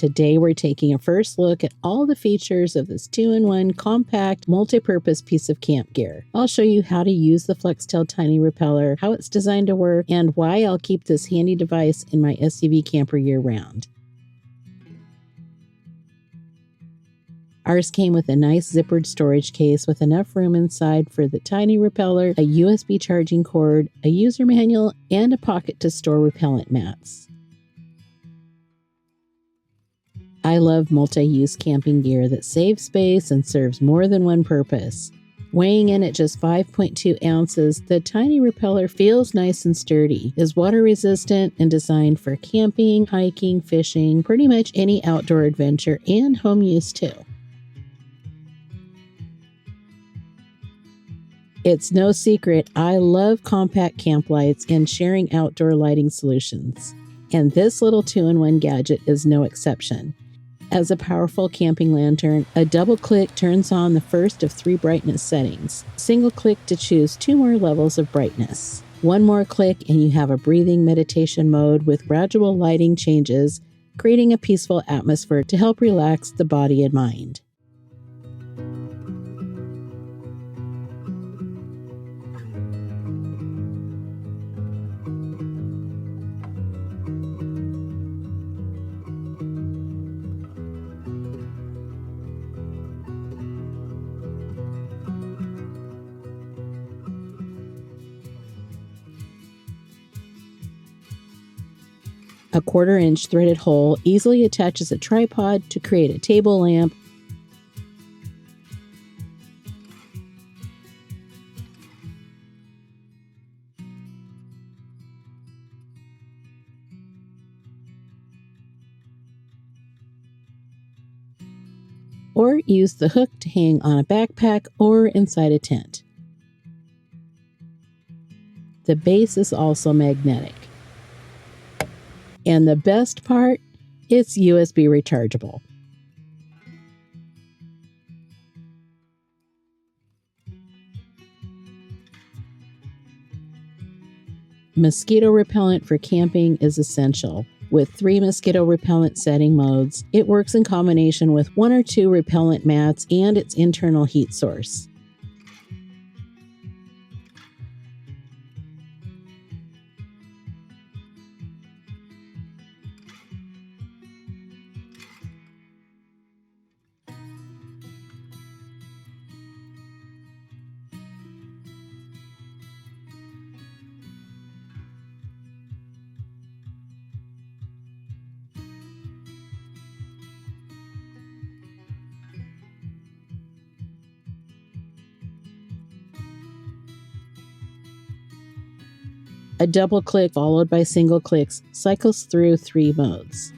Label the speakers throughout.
Speaker 1: today we're taking a first look at all the features of this 2-in-1 compact multi-purpose piece of camp gear. I'll show you how to use the Flextail Tiny Repeller, how it's designed to work, and why I'll keep this handy device in my SUV camper year-round. Ours came with a nice zippered storage case with enough room inside for the Tiny Repeller, a USB charging cord, a user manual, and a pocket to store repellent mats. I love multi-use camping gear that saves space and serves more than one purpose. Weighing in at just 5.2 ounces, the Tiny Repeller feels nice and sturdy, is water resistant, and designed for camping, hiking, fishing, pretty much any outdoor adventure, and home use too. It's no secret I love compact camp lights and sharing outdoor lighting solutions, and this little 2-in-1 gadget is no exception. As a powerful camping lantern, a double click turns on the first of 3 brightness settings. Single click to choose 2 more levels of brightness. One more click and you have a breathing meditation mode with gradual lighting changes, creating a peaceful atmosphere to help relax the body and mind. A 1/4-inch threaded hole easily attaches a tripod to create a table lamp, or use the hook to hang on a backpack or inside a tent. The base is also magnetic. And the best part, it's USB rechargeable. Mosquito repellent for camping is essential. With 3 mosquito repellent setting modes, it works in combination with 1 or 2 repellent mats and its internal heat source. A double click followed by single clicks cycles through 3 modes.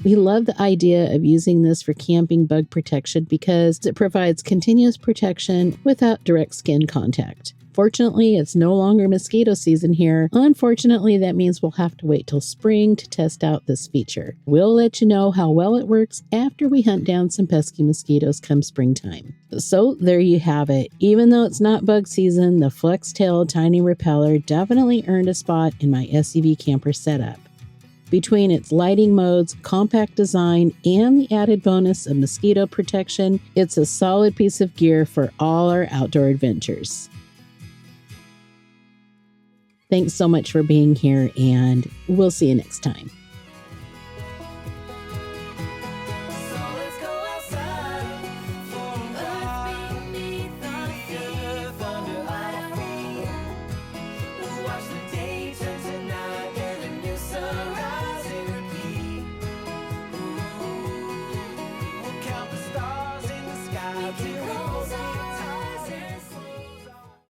Speaker 1: We love the idea of using this for camping bug protection because it provides continuous protection without direct skin contact. Fortunately, it's no longer mosquito season here. Unfortunately, that means we'll have to wait till spring to test out this feature. We'll let you know how well it works after we hunt down some pesky mosquitoes come springtime. So there you have it. Even though it's not bug season, the Flextail Tiny Repeller definitely earned a spot in my SUV camper setup. Between its lighting modes, compact design, and the added bonus of mosquito protection, it's a solid piece of gear for all our outdoor adventures. Thanks so much for being here, and we'll see you next time.